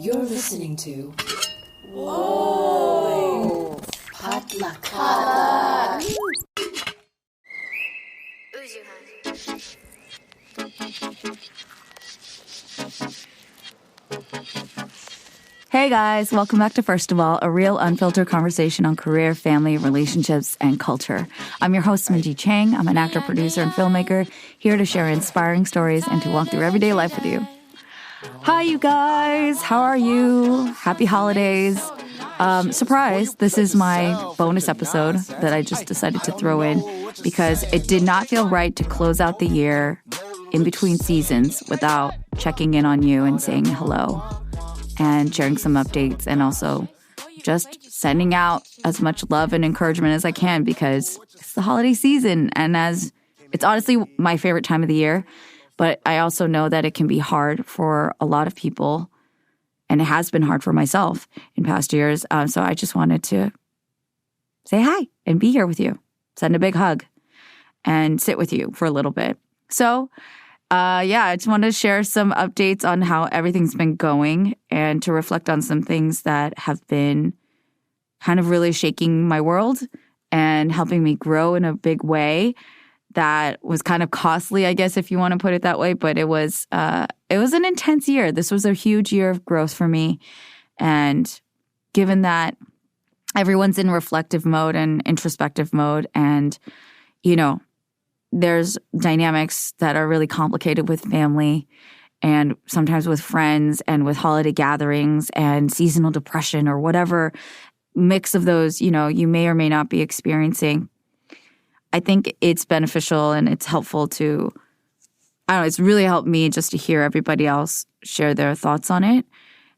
You're listening to Whoa! Potluck. Uzuhan. Hey guys, welcome back to First of All, a real unfiltered conversation on career, family, relationships, and culture. I'm your host, Minji Chang. I'm an actor, producer, and filmmaker, here to share inspiring stories and to walk through everyday life with you. Hi, you guys. How are you? Happy holidays. Surprise, this is my bonus episode that I just decided to throw in because it did not feel right to close out the year in between seasons without checking in on you and saying hello and sharing some updates and also just sending out as much love and encouragement as I can because it's the holiday season and as it's honestly my favorite time of the year. But I also know that it can be hard for a lot of people, and it has been hard for myself in past years. So I just wanted to say hi and be here with you, send a big hug, and sit with you for a little bit. So, I just wanted to share some updates on how everything's been going and to reflect on some things that have been kind of really shaking my world and helping me grow in a big way. That was kind of costly, I guess, if you want to put it that way. But it was an intense year. This was a huge year of growth for me. And given that everyone's in reflective mode and introspective mode, and, there's dynamics that are really complicated with family and sometimes with friends and with holiday gatherings and seasonal depression or whatever mix of those, you may or may not be experiencing. I think it's beneficial and it's helpful to, it's really helped me just to hear everybody else share their thoughts on it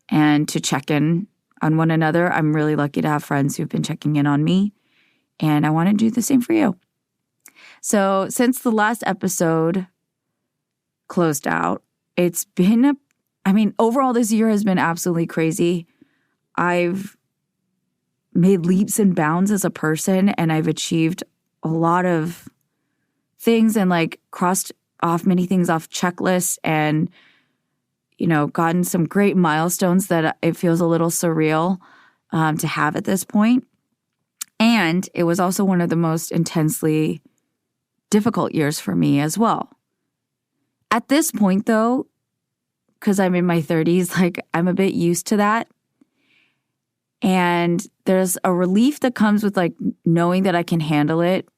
and to check in on one another. I'm really lucky to have friends who've been checking in on me, and I want to do the same for you. So since the last episode closed out, it's been, overall this year has been absolutely crazy. I've made leaps and bounds as a person, and I've achieved a lot of things and crossed off many things off checklists and, gotten some great milestones that it feels a little surreal to have at this point. And it was also one of the most intensely difficult years for me as well. At this point, though, because I'm in my 30s, I'm a bit used to that. And there's a relief that comes with knowing that I can handle it.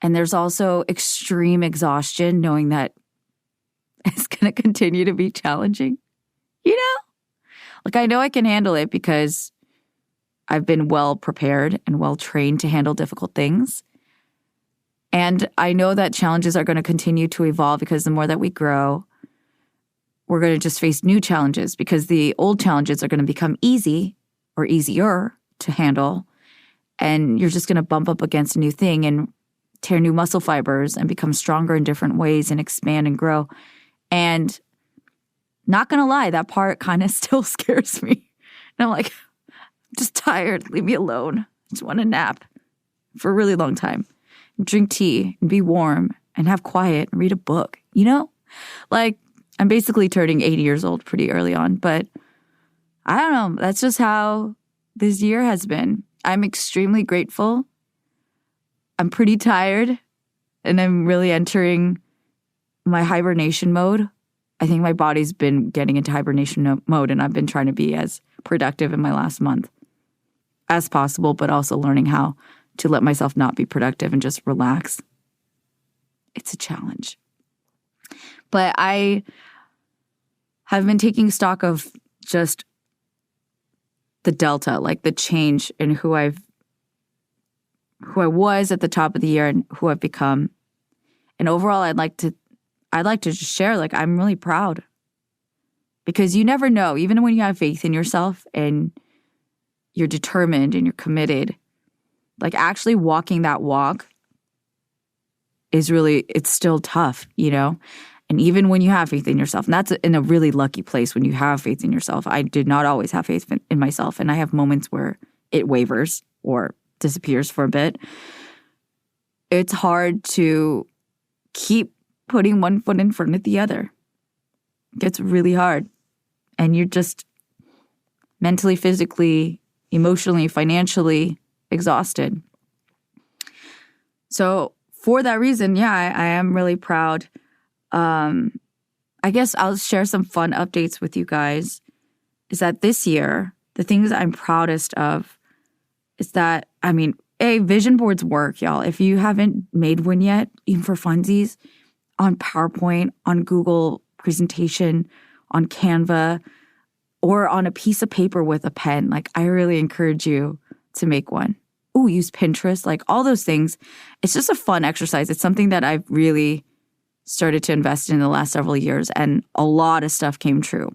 And there's also extreme exhaustion knowing that it's going to continue to be challenging. I know I can handle it because I've been well prepared and well trained to handle difficult things. And I know that challenges are going to continue to evolve because the more that we grow, we're going to just face new challenges because the old challenges are going to become easy or easier to handle. And you're just going to bump up against a new thing and tear new muscle fibers and become stronger in different ways and expand and grow. And not going to lie, that part kind of still scares me. And I'm I'm just tired. Leave me alone. I just want to nap for a really long time. Drink tea and be warm and have quiet and read a book, I'm basically turning 80 years old pretty early on, but I don't know. That's just how this year has been. I'm extremely grateful. I'm pretty tired and I'm really entering my hibernation mode. I think my body's been getting into hibernation mode and I've been trying to be as productive in my last month as possible, but also learning how to let myself not be productive and just relax. It's a challenge. But I have been taking stock of just the delta, the change in who I was at the top of the year and who I've become. And overall, I'd like to just share, I'm really proud. Because you never know, even when you have faith in yourself and you're determined and you're committed, actually walking that walk is it's still tough, And even when you have faith in yourself, and that's in a really lucky place when you have faith in yourself. I did not always have faith in myself, and I have moments where it wavers or disappears for a bit. It's hard to keep putting one foot in front of the other. It gets really hard. And you're just mentally, physically, emotionally, financially exhausted. So for that reason, yeah, I am really proud. I guess I'll share some fun updates with you guys. Is that this year, the things I'm proudest of is that, vision boards work, y'all. If you haven't made one yet, even for funsies, on PowerPoint, on Google presentation, on Canva, or on a piece of paper with a pen, like I really encourage you to make one. Ooh, use Pinterest, like all those things. It's just a fun exercise. It's something that I've really started to invest in the last several years, and a lot of stuff came true.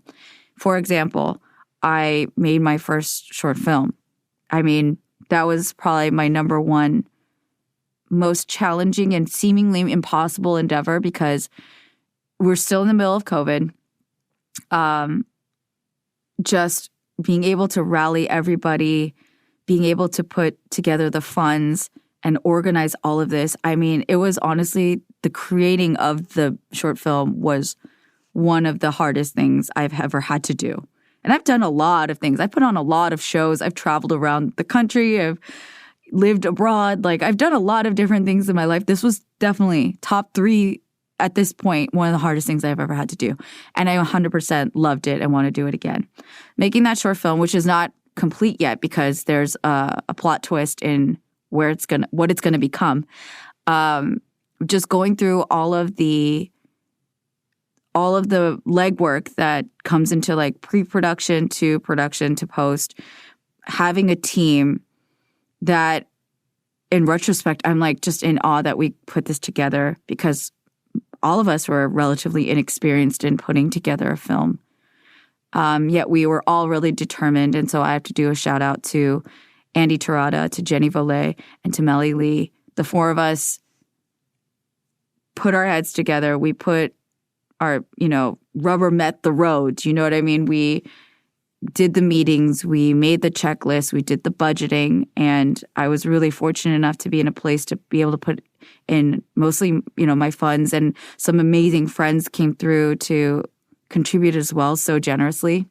For example, I made my first short film. That was probably my number one most challenging and seemingly impossible endeavor because we're still in the middle of COVID. Just being able to rally everybody, being able to put together the funds and organize all of this. It was honestly, the creating of the short film was one of the hardest things I've ever had to do. And I've done a lot of things. I've put on a lot of shows. I've traveled around the country. I've lived abroad. Like, I've done a lot of different things in my life. This was definitely top 3 at this point, one of the hardest things I've ever had to do. And I 100% loved it and want to do it again. Making that short film, which is not complete yet because there's a plot twist in what it's gonna become. Just going through all of the legwork that comes into like pre-production to production to post, having a team that in retrospect, I'm like just in awe that we put this together because all of us were relatively inexperienced in putting together a film. Yet we were all really determined. And so I have to do a shout out to Andy Terada, to Jenny Volet, and to Melly Lee. The 4 of us put our heads together. We put our, rubber met the road. You know what I mean? We did the meetings. We made the checklist. We did the budgeting. And I was really fortunate enough to be in a place to be able to put in mostly, my funds. And some amazing friends came through to contribute as well so generously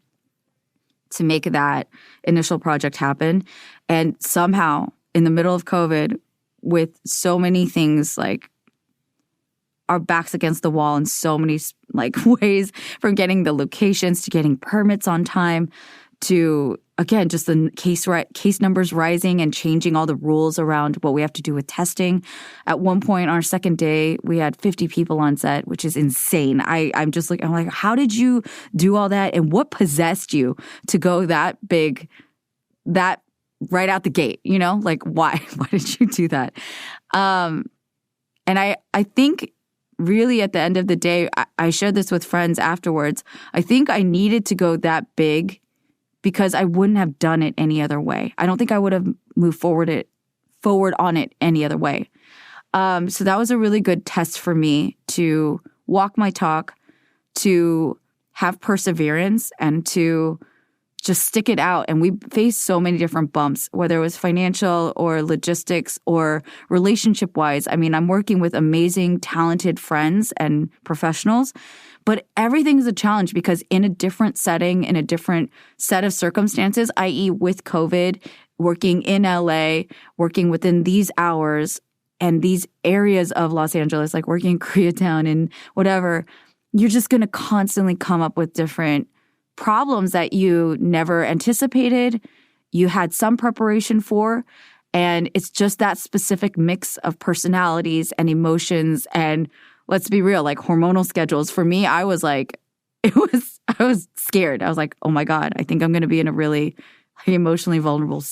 to make that initial project happen. And somehow, in the middle of COVID, with so many things like our backs against the wall in so many ways, from getting the locations to getting permits on time to, again, just the case numbers rising and changing all the rules around what we have to do with testing. At one point, our second day, we had 50 people on set, which is insane. I'm like, how did you do all that? And what possessed you to go that big, that right out the gate? Why? Why did you do that? And I think really at the end of the day, I shared this with friends afterwards. I think I needed to go that big because I wouldn't have done it any other way. I don't think I would have moved forward on it any other way. So that was a really good test for me to walk my talk, to have perseverance, and to just stick it out. And we faced so many different bumps, whether it was financial or logistics or relationship-wise. I'm working with amazing, talented friends and professionals, but everything's a challenge because in a different setting, in a different set of circumstances, i.e. with COVID, working in LA, working within these hours and these areas of Los Angeles, like working in Koreatown and whatever, you're just going to constantly come up with different problems that you never anticipated, you had some preparation for, and it's just that specific mix of personalities and emotions and, let's be real, like hormonal schedules. For me, I was scared. I was like, oh my God, I think I'm going to be in a really emotionally vulnerable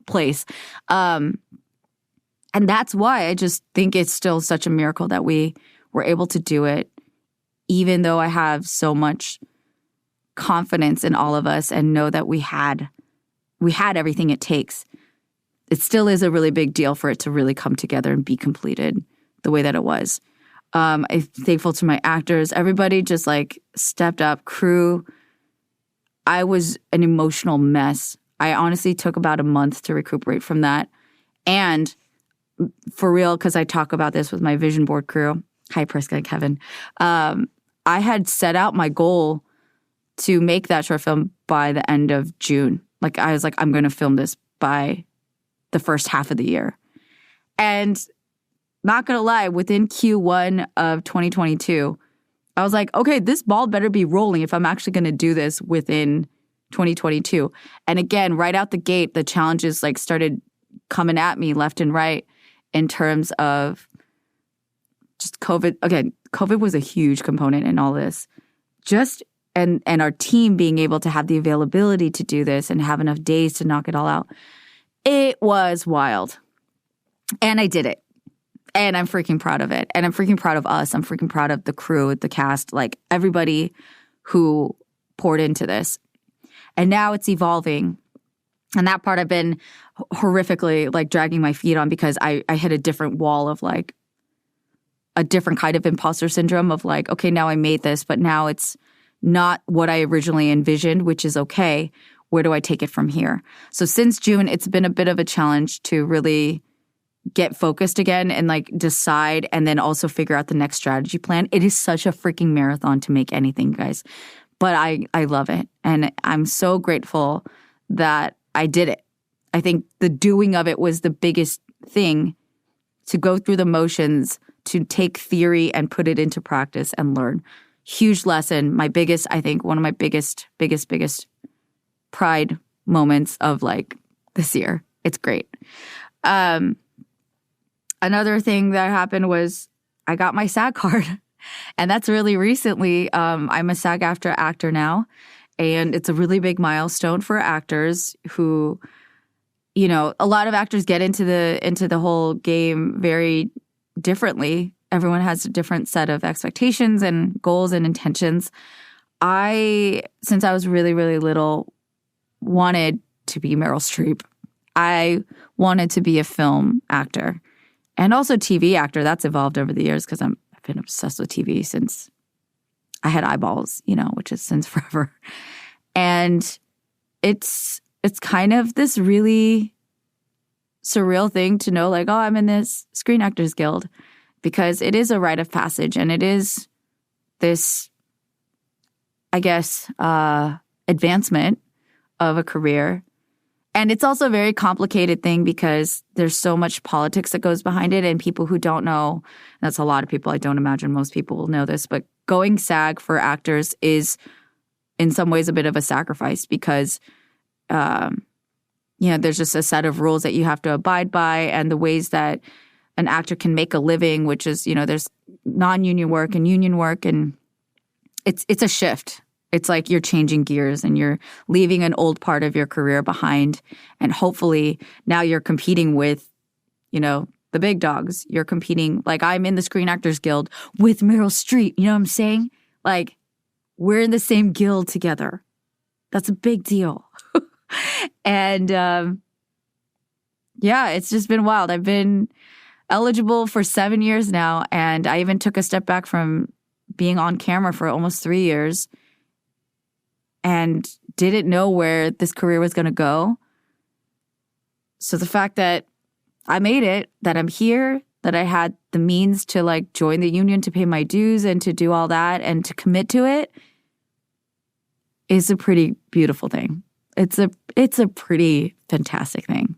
place. And that's why I just think it's still such a miracle that we were able to do it, even though I have so much confidence in all of us and know that we had everything it takes. It still is a really big deal for it to really come together and be completed the way that it was. I'm thankful to my actors. Everybody just stepped up. Crew. I was an emotional mess. I honestly took about a month to recuperate from that. And for real, because I talk about this with my vision board crew. Hi, Priska and Kevin. I had set out my goal to make that short film by the end of June. Like, I was like, I'm going to film this by the first half of the year. And not going to lie, within Q1 of 2022, I was like, okay, this ball better be rolling if I'm actually going to do this within 2022. And again, right out the gate, the challenges like started coming at me left and right in terms of just COVID. Again, COVID was a huge component in all this. Just and our team being able to have the availability to do this and have enough days to knock it all out. It was wild. And I did it. And I'm freaking proud of it. And I'm freaking proud of us. I'm freaking proud of the crew, the cast, like everybody who poured into this. And now it's evolving. And that part I've been horrifically like dragging my feet on because I hit a different wall of like a different kind of imposter syndrome of like, okay, now I made this, but now it's not what I originally envisioned, which is okay. Where do I take it from here? So since June, it's been a bit of a challenge to really get focused again and like decide and then also figure out the next strategy plan. It is such a freaking marathon to make anything, guys. But I love it. And I'm so grateful that I did it. I think the doing of it was the biggest thing, to go through the motions, to take theory and put it into practice and learn. Huge lesson. My biggest, I think, one of my biggest pride moments of like this year. It's great. Another thing that happened was I got my SAG card. And that's really recently. I'm a SAG-AFTRA actor now. And it's a really big milestone for actors who, you know, a lot of actors get into the whole game very differently. Everyone has a different set of expectations and goals and intentions. Since I was really, really little, wanted to be Meryl Streep. I wanted to be a film actor and also TV actor. That's evolved over the years because I've been obsessed with TV since I had eyeballs, you know, which is since forever. And it's kind of this really surreal thing to know, like, oh, I'm in this Screen Actors Guild, because it is a rite of passage and it is this, I guess, advancement of a career. And it's also a very complicated thing because there's so much politics that goes behind it, and people who don't know, that's a lot of people, I don't imagine most people will know this, but going SAG for actors is in some ways a bit of a sacrifice because, you know, there's just a set of rules that you have to abide by, and the ways that an actor can make a living, which is, you know, there's non-union work and union work, and it's a shift. It's like you're changing gears and you're leaving an old part of your career behind. And hopefully now you're competing with, you know, the big dogs. You're competing, like I'm in the Screen Actors Guild with Meryl Streep. You know what I'm saying? Like we're in the same guild together. That's a big deal. And yeah, it's just been wild. I've been eligible for 7 years now. And I even took a step back from being on camera for almost 3 years. And didn't know where this career was going to go. So the fact that I made it, that I'm here, that I had the means to like join the union to pay my dues and to do all that and to commit to it is a pretty beautiful thing. It's a pretty fantastic thing.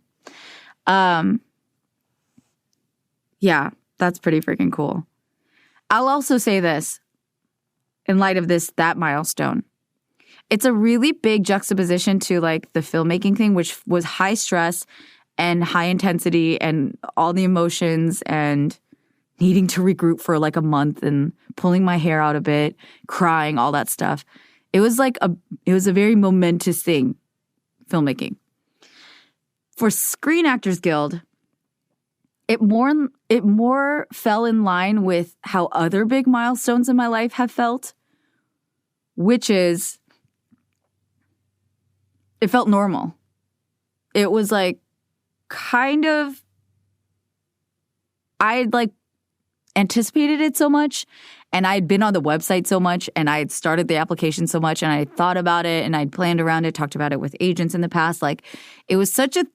Yeah, that's pretty freaking cool. I'll also say this in light of that milestone. It's a really big juxtaposition to like the filmmaking thing, which was high stress and high intensity and all the emotions and needing to regroup for like a month and pulling my hair out a bit, crying, all that stuff. It was a very momentous thing, filmmaking. For Screen Actors Guild, it more fell in line with how other big milestones in my life have felt, which is it felt normal. It was like kind of, I'd like anticipated it so much, and I'd been on the website so much, and I had started the application so much, and I thought about it, and I'd planned around it, talked about it with agents in the past. Like it was such a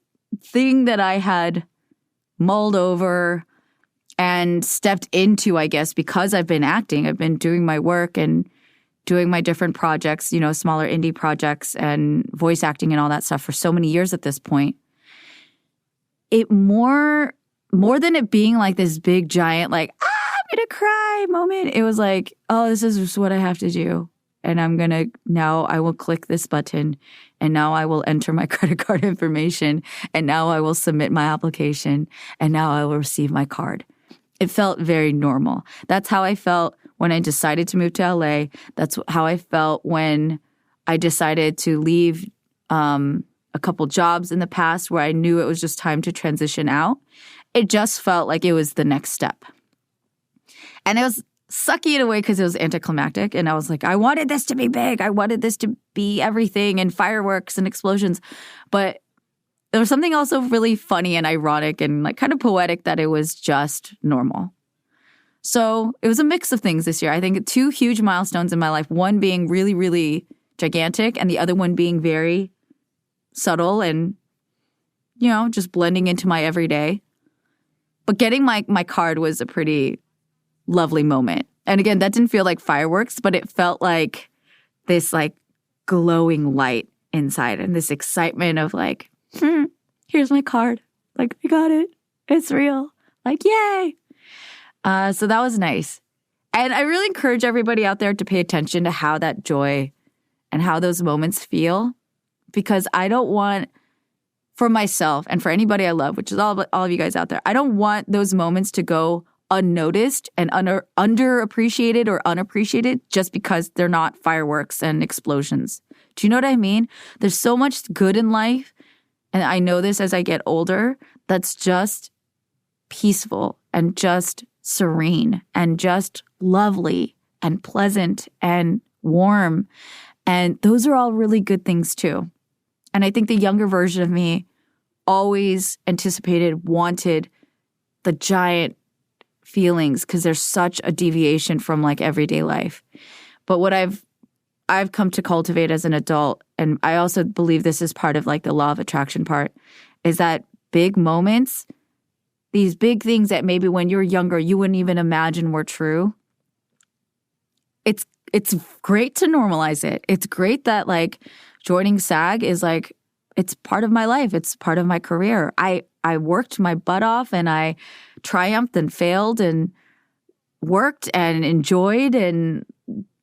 thing that I had mulled over and stepped into, I guess, because I've been acting. I've been doing my work and doing my different projects, smaller indie projects and voice acting and all that stuff for so many years at this point, it more than it being like this big giant, like, I'm going to cry moment, it was like, oh, this is just what I have to do. And now I will click this button, and now I will enter my credit card information, and now I will submit my application, and now I will receive my card. It felt very normal. That's how I felt when I decided to move to LA. That's how I felt when I decided to leave a couple jobs in the past where I knew it was just time to transition out. It just felt like it was the next step. And it was sucky in a way because it was anticlimactic. And I was like, I wanted this to be big. I wanted this to be everything and fireworks and explosions. But there was something also really funny and ironic and like kind of poetic that it was just normal. So it was a mix of things this year. I think 2 huge milestones in my life, one being really, really gigantic and the other one being very subtle and, just blending into my everyday. But getting my card was a pretty lovely moment. And again, that didn't feel like fireworks, but it felt like this like glowing light inside and this excitement of like, here's my card. Like, I got it. It's real. Like, yay. So that was nice. And I really encourage everybody out there to pay attention to how that joy and how those moments feel, because I don't want, for myself and for anybody I love, which is all of you guys out there, I don't want those moments to go unnoticed and underappreciated or unappreciated just because they're not fireworks and explosions. Do you know what I mean? There's so much good in life, and I know this as I get older, that's just peaceful and just serene and just lovely and pleasant and warm. And those are all really good things too. And I think the younger version of me always wanted the giant feelings because there's such a deviation from like everyday life. But what I've come to cultivate as an adult, and I also believe this is part of like the law of attraction part, is that big moments, these big things that maybe when you're younger you wouldn't even imagine were true. It's great to normalize it. It's great that like joining SAG is like, it's part of my life. It's part of my career. I worked my butt off and I triumphed and failed and worked and enjoyed. And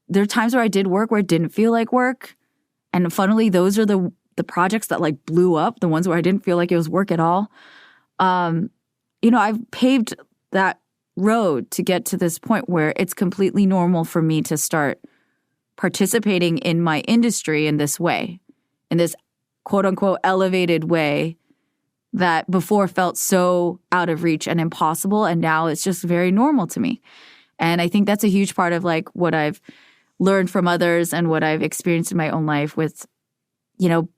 there are times where I did work where it didn't feel like work. And funnily, those are the projects that like blew up, the ones where I didn't feel like it was work at all. I've paved that road to get to this point where it's completely normal for me to start participating in my industry in this way, in this quote unquote elevated way that before felt so out of reach and impossible. And now it's just very normal to me. And I think that's a huge part of like what I've learned from others and what I've experienced in my own life with,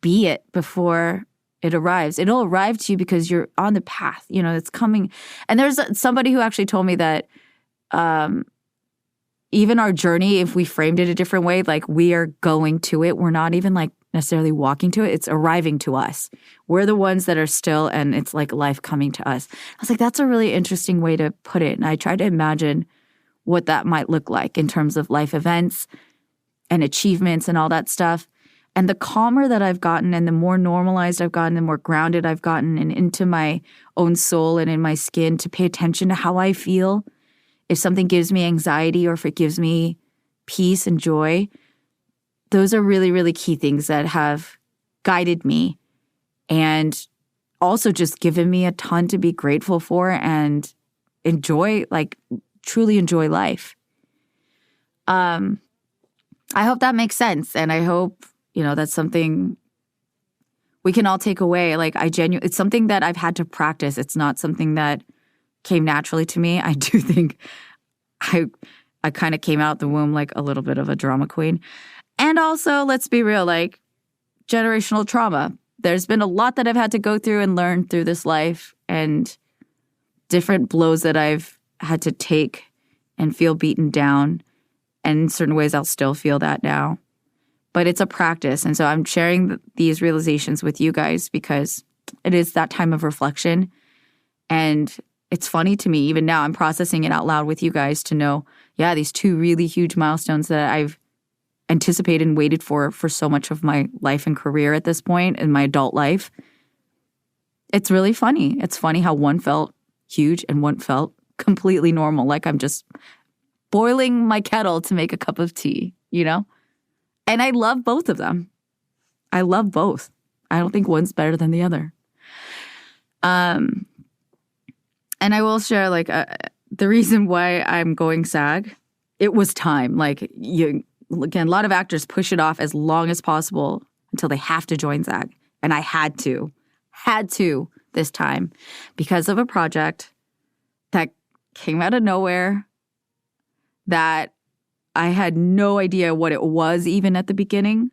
be it before it arrives. It'll arrive to you because you're on the path, it's coming. And there's somebody who actually told me that even our journey, if we framed it a different way, like we are going to it. We're not even like necessarily walking to it. It's arriving to us. We're the ones that are still, and it's like life coming to us. I was like, that's a really interesting way to put it. And I tried to imagine what that might look like in terms of life events and achievements and all that stuff. And the calmer that I've gotten and the more normalized I've gotten, the more grounded I've gotten and into my own soul and in my skin to pay attention to how I feel. If something gives me anxiety or if it gives me peace and joy, those are really, really key things that have guided me and also just given me a ton to be grateful for and enjoy, like truly enjoy life. I hope that makes sense. And I hope, that's something we can all take away. Like it's something that I've had to practice. It's not something that came naturally to me. I do think I kind of came out the womb like a little bit of a drama queen. And also, let's be real, like generational trauma. There's been a lot that I've had to go through and learn through this life and different blows that I've had to take and feel beaten down. And in certain ways, I'll still feel that now. But it's a practice. And so I'm sharing these realizations with you guys because it is that time of reflection. And it's funny to me, even now, I'm processing it out loud with you guys to know, yeah, these 2 really huge milestones that I've anticipated and waited for so much of my life and career at this point in my adult life. It's really funny. It's funny how one felt huge and one felt completely normal, like I'm just boiling my kettle to make a cup of tea, you know? And I love both of them. I love both. I don't think one's better than the other. And I will share, like, the reason why I'm going SAG, it was time. Like, again, a lot of actors push it off as long as possible until they have to join SAG. And I had to this time because of a project that came out of nowhere that I had no idea what it was even at the beginning.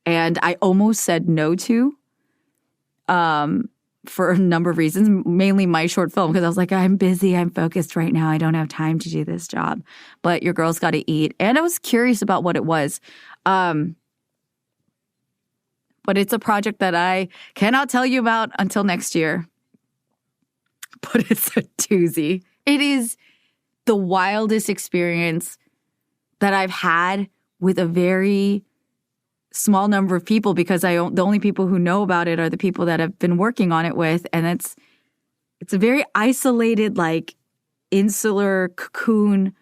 And I almost said no to for a number of reasons, mainly my short film, because I was like, I'm busy, I'm focused right now, I don't have time to do this job. But your girl's got to eat. And I was curious about what it was. But it's a project that I cannot tell you about until next year. But it's a doozy. It is the wildest experience that I've had with a very small number of people, because the only people who know about it are the people that I've been working on it with. And it's a very isolated, like, insular cocoon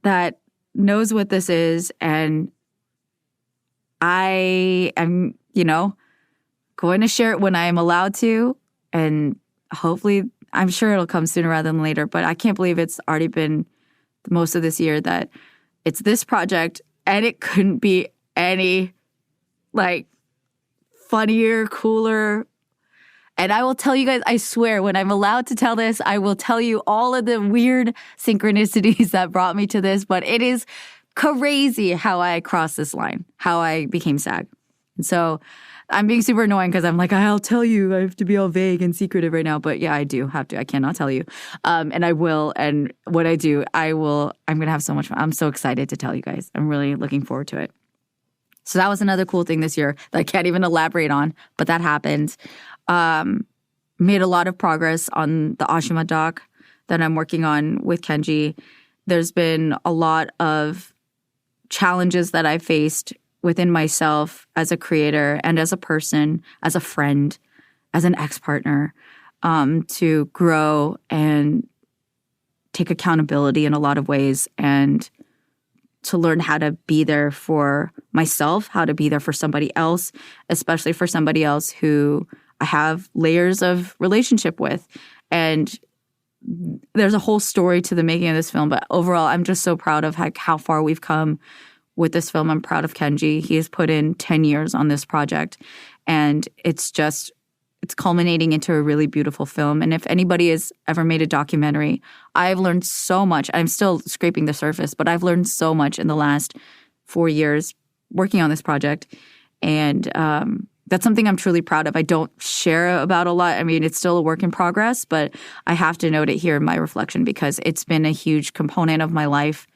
that knows what this is. And I am, going to share it when I am allowed to. And hopefully, I'm sure it'll come sooner rather than later. But I can't believe it's already been most of this year that it's this project. And it couldn't be any, like, funnier, cooler. And I will tell you guys, I swear, when I'm allowed to tell this, I will tell you all of the weird synchronicities that brought me to this. But it is crazy how I crossed this line, how I became SAG. And so I'm being super annoying because I'm like, I'll tell you. I have to be all vague and secretive right now. But yeah, I do have to. I cannot tell you. And I will. And what I do, I'm going to have so much fun. I'm so excited to tell you guys. I'm really looking forward to it. So that was another cool thing this year that I can't even elaborate on. But that happened. Made a lot of progress on the Ashima doc that I'm working on with Kenji. There's been a lot of challenges that I faced within myself as a creator and as a person, as a friend, as an ex-partner, to grow and take accountability in a lot of ways and to learn how to be there for myself, how to be there for somebody else, especially for somebody else who I have layers of relationship with. And there's a whole story to the making of this film, but overall, I'm just so proud of how far we've come with this film. I'm proud of Kenji. He has put in 10 years on this project, and it's culminating into a really beautiful film. And if anybody has ever made a documentary, I've learned so much. I'm still scraping the surface, but I've learned so much in the last 4 years working on this project. And that's something I'm truly proud of. I don't share about a lot. I mean, it's still a work in progress, but I have to note it here in my reflection because it's been a huge component of my life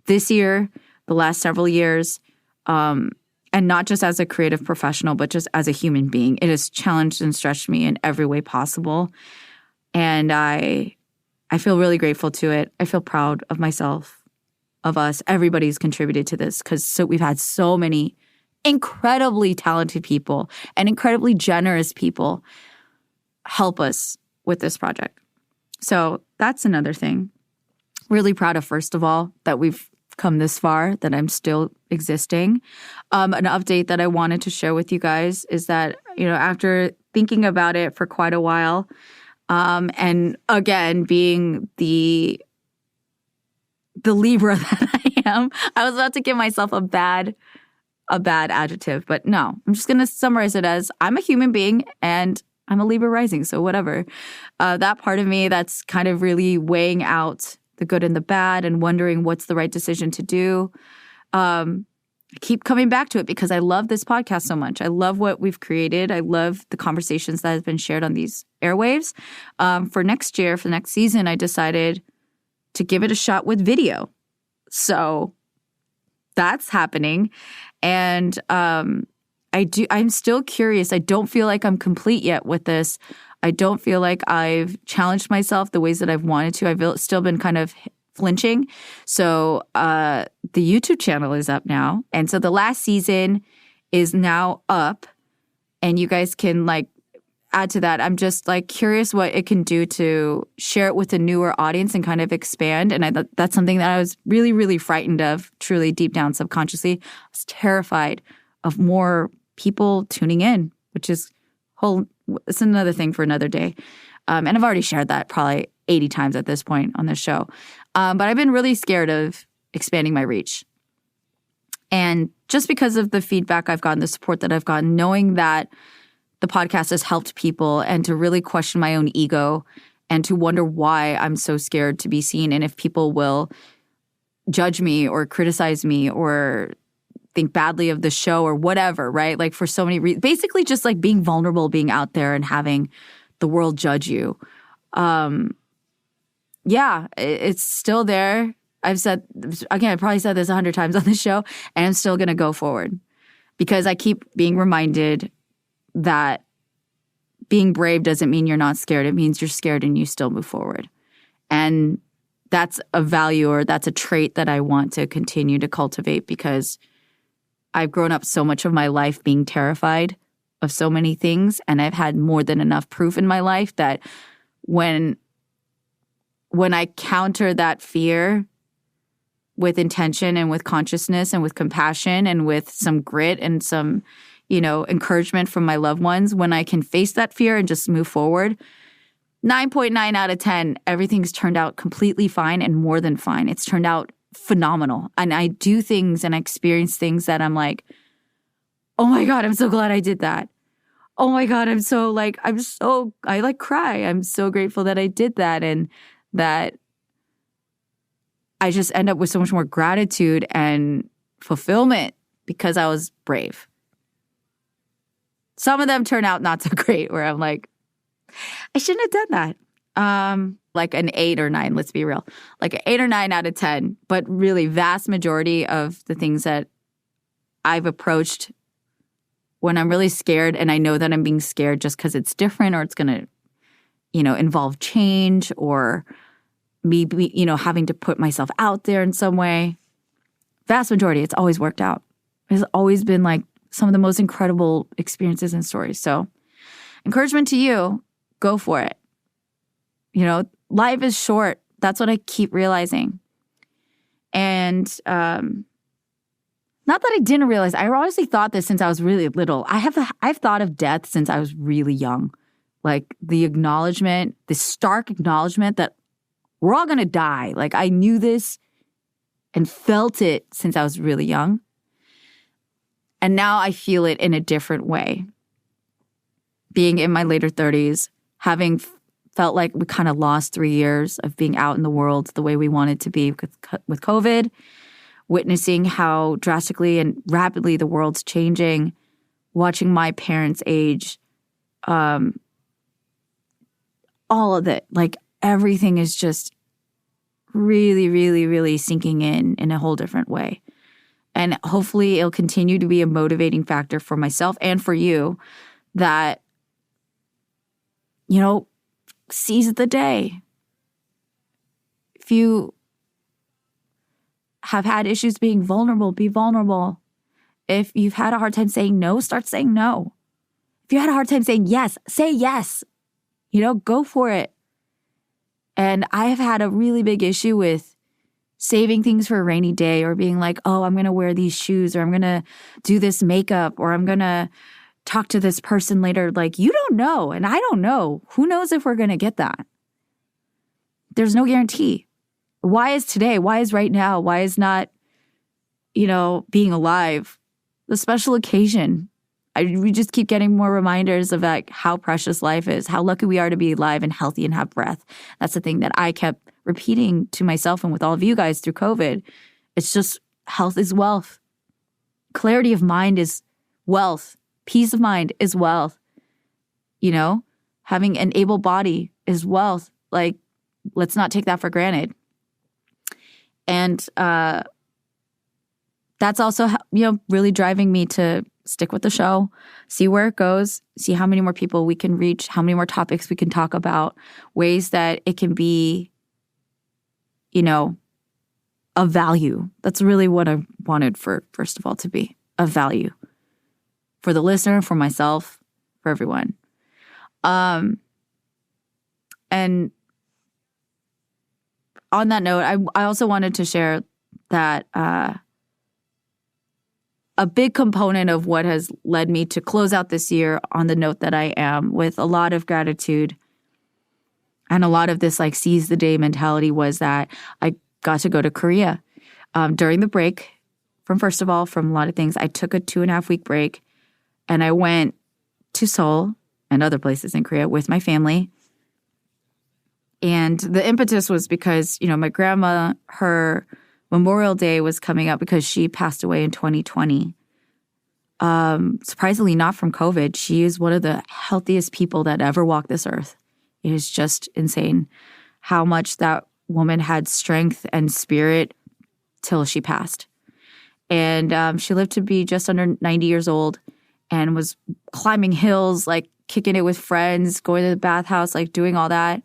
this year, the last several years, and not just as a creative professional, but just as a human being. It has challenged and stretched me in every way possible. And I feel really grateful to it. I feel proud of myself, of us. Everybody's contributed to this because we've had so many incredibly talented people and incredibly generous people help us with this project. So that's another thing. Really proud of, first of all, that we've come this far, that I'm still existing. An update that I wanted to share with you guys is that, after thinking about it for quite a while, and again, being the Libra that I am, I was about to give myself a bad adjective, but no, I'm just going to summarize it as I'm a human being and I'm a Libra rising, so whatever. That part of me that's kind of really weighing out the good and the bad and wondering what's the right decision to do. I keep coming back to it because I love this podcast so much. I love what we've created. I love the conversations that have been shared on these airwaves. For next year, for the next season, I decided to give it a shot with video. So that's happening. And I'm still curious. I don't feel like I'm complete yet with this. I don't feel like I've challenged myself the ways that I've wanted to. I've still been kind of flinching. So the YouTube channel is up now. And so the last season is now up. And you guys can like add to that. I'm just like curious what it can do to share it with a newer audience and kind of expand. And that's something that I was really, really frightened of, truly deep down subconsciously. I was terrified of more people tuning in, which is it's another thing for another day. And I've already shared that probably 80 times at this point on this show. But I've been really scared of expanding my reach. And just because of the feedback I've gotten, the support that I've gotten, knowing that the podcast has helped people, and to really question my own ego and to wonder why I'm so scared to be seen and if people will judge me or criticize me or think badly of the show or whatever, right? Like for so many reasons. Basically just like being vulnerable, being out there and having the world judge you. Yeah, it's still there. I've said, again, I probably said this 100 times on this show, and I'm still going to go forward because I keep being reminded that being brave doesn't mean you're not scared. It means you're scared and you still move forward. And that's a value, or that's a trait that I want to continue to cultivate, because I've grown up so much of my life being terrified of so many things, and I've had more than enough proof in my life that when I counter that fear with intention and with consciousness and with compassion and with some grit and some, encouragement from my loved ones, when I can face that fear and just move forward, 9.9 out of 10, everything's turned out completely fine and more than fine. It's turned out phenomenal. And I do things and I experience things that I'm like, oh my God, I'm so glad I did that. Oh my God, I like cry. I'm so grateful that I did that, and that I just end up with so much more gratitude and fulfillment because I was brave. Some of them turn out not so great, where I'm like, I shouldn't have done that. Like an 8 or 9, let's be real. Like an 8 or 9 out of 10. But really, vast majority of the things that I've approached when I'm really scared, and I know that I'm being scared just because it's different, or it's going to, involve change, or me, having to put myself out there in some way. Vast majority, it's always worked out. It's always been like some of the most incredible experiences and stories. So encouragement to you, go for it. Life is short. That's what I keep realizing. And not that I didn't realize. I honestly thought this since I was really little. I've thought of death since I was really young. Like the stark acknowledgement that we're all going to die. Like I knew this and felt it since I was really young. And now I feel it in a different way. Being in my later 30s, having felt like we kind of lost 3 years of being out in the world the way we wanted to be with COVID, witnessing how drastically and rapidly the world's changing, watching my parents age, all of it, like everything is just really, really, really sinking in a whole different way. And hopefully it'll continue to be a motivating factor for myself and for you that, seize the day. If you have had issues being vulnerable, be vulnerable. If you've had a hard time saying no, start saying no. If you had a hard time saying yes, say yes. Go for it. And I have had a really big issue with saving things for a rainy day, or being like, oh, I'm going to wear these shoes, or I'm going to do this makeup, or I'm going to talk to this person later. Like, you don't know, and I don't know. Who knows if we're going to get that? There's no guarantee. Why is today? Why is right now? Why is not, being alive the special occasion? We just keep getting more reminders of like how precious life is, how lucky we are to be alive and healthy and have breath. That's the thing that I kept repeating to myself and with all of you guys through COVID. It's just health is wealth. Clarity of mind is wealth. Peace of mind is wealth. Having an able body is wealth. Like, let's not take that for granted. And that's also, really driving me to stick with the show, see where it goes, see how many more people we can reach, how many more topics we can talk about, ways that it can be, of value. That's really what I wanted for, first of all, to be of value for the listener, for myself, for everyone. And on that note, I also wanted to share that a big component of what has led me to close out this year on the note that I am, with a lot of gratitude and a lot of this like seize the day mentality, was that I got to go to Korea during the break. First of all, from a lot of things, I took a 2.5-week break and I went to Seoul and other places in Korea with my family. And the impetus was because, my grandma, her Memorial Day was coming up because she passed away in 2020. Surprisingly, not from COVID. She is one of the healthiest people that ever walked this earth. It is just insane how much that woman had strength and spirit till she passed. And she lived to be just under 90 years old and was climbing hills, like kicking it with friends, going to the bathhouse, like doing all that.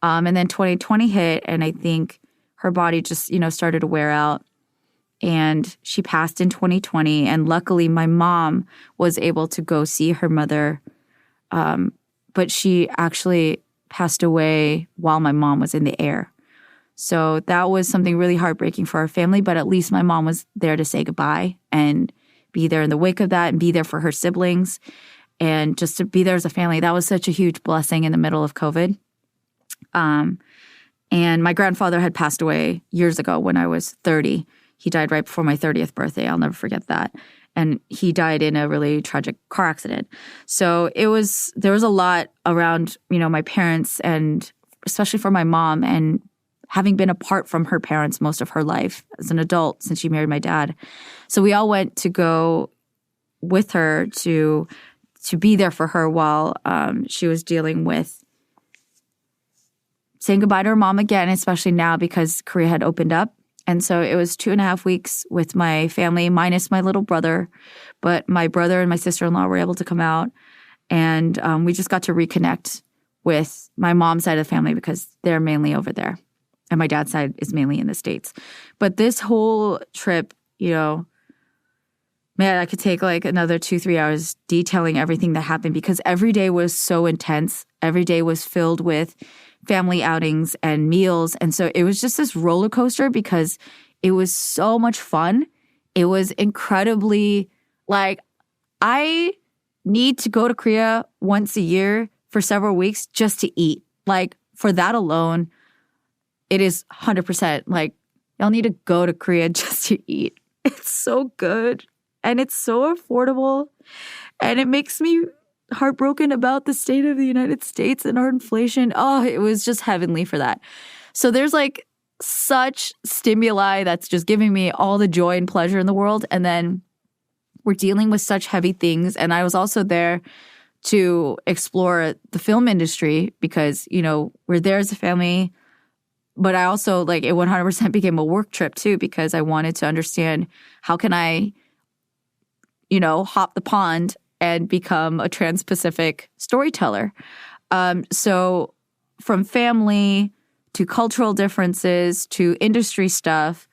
And then 2020 hit, and I think her body just, started to wear out. And she passed in 2020. And luckily, my mom was able to go see her mother. But she actually passed away while my mom was in the air. So that was something really heartbreaking for our family. But at least my mom was there to say goodbye and be there in the wake of that and be there for her siblings. And just to be there as a family, that was such a huge blessing in the middle of COVID. And my grandfather had passed away years ago when I was 30. He died right before my 30th birthday. I'll never forget that. And he died in a really tragic car accident. So there was a lot around, my parents, and especially for my mom, and having been apart from her parents most of her life as an adult since she married my dad. So we all went to go with her to be there for her while she was dealing with saying goodbye to her mom again, especially now because Korea had opened up. And so it was 2.5 weeks with my family, minus my little brother. But my brother and my sister-in-law were able to come out. And we just got to reconnect with my mom's side of the family because they're mainly over there. And my dad's side is mainly in the States. But this whole trip, man, I could take like another 2-3 hours detailing everything that happened because every day was so intense. Every day was filled with family outings and meals. And so it was just this roller coaster because it was so much fun. It was incredibly I need to go to Korea once a year for several weeks just to eat. For that alone, it is 100% y'all need to go to Korea just to eat. It's so good and it's so affordable, and it makes me heartbroken about the state of the United States and our inflation. Oh, it was just heavenly for that. So there's such stimuli that's just giving me all the joy and pleasure in the world. And then we're dealing with such heavy things. And I was also there to explore the film industry because, we're there as a family. But I also it 100% became a work trip too because I wanted to understand how can I, hop the pond and become a trans-Pacific storyteller. So from family to cultural differences to industry stuff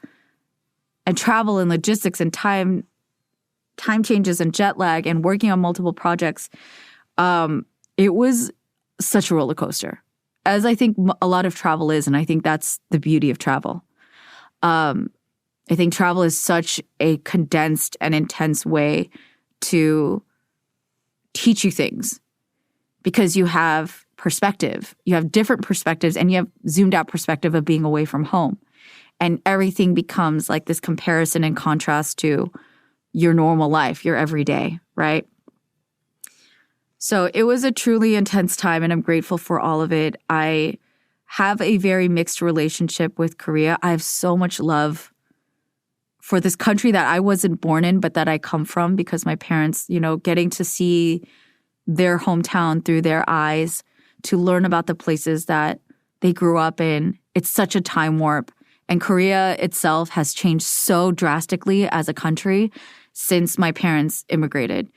and travel and logistics and time changes and jet lag and working on multiple projects, it was such a roller coaster, as I think a lot of travel is, and I think that's the beauty of travel. I think travel is such a condensed and intense way to teach you things because you have perspective. You have different perspectives and you have zoomed out perspective of being away from home. And everything becomes this comparison and contrast to your normal life, your everyday, right? So it was a truly intense time and I'm grateful for all of it. I have a very mixed relationship with Korea. I have so much love for this country that I wasn't born in, but that I come from because my parents, getting to see their hometown through their eyes, to learn about the places that they grew up in. It's such a time warp. And Korea itself has changed so drastically as a country since my parents immigrated.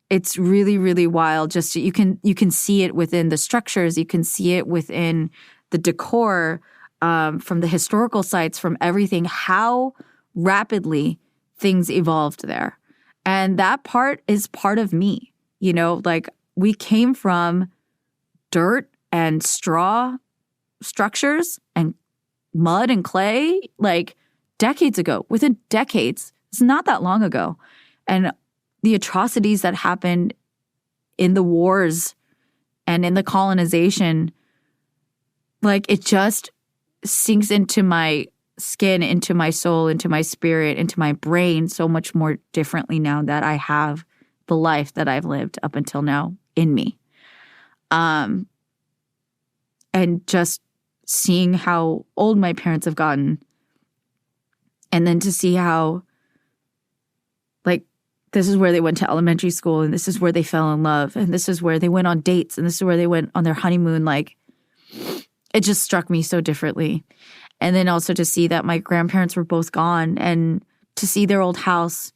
It's really, really wild. You can see it within the structures. You can see it within the decor. from the historical sites, from everything, how rapidly things evolved there. And that part is part of me. You know, like we came from dirt and straw structures and mud and clay like decades ago, within decades. It's not that long ago. And the atrocities that happened in the wars and in the colonization, like it just sinks into my skin, into my soul, into my spirit, into my brain so much more differently now that I have the life that I've lived up until now in me. And just seeing how old my parents have gotten, and then to see how, like, this is where they went to elementary school, and this is where they fell in love, and this is where they went on dates, and this is where they went on their honeymoon. Like, it just struck me so differently. And then also to see that my grandparents were both gone, and to see their old house,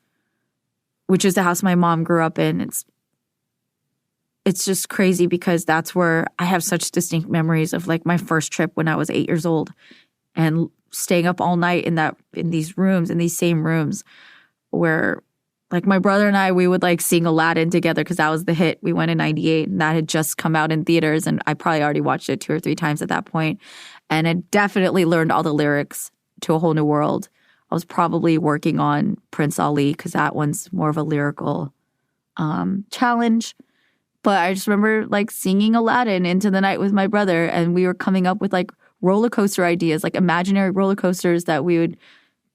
which is the house my mom grew up in. It's just crazy because that's where I have such distinct memories of like my first trip when I was 8 years old and staying up all night in these same rooms where like my brother and I, we would like sing Aladdin together because that was the hit. We went in 98 and that had just come out in theaters, and I probably already watched it 2 or 3 times at that point. And I definitely learned all the lyrics to A Whole New World. I was probably working on Prince Ali because that one's more of a lyrical challenge. But I just remember like singing Aladdin into the night with my brother, and we were coming up with like roller coaster ideas, like imaginary roller coasters that we would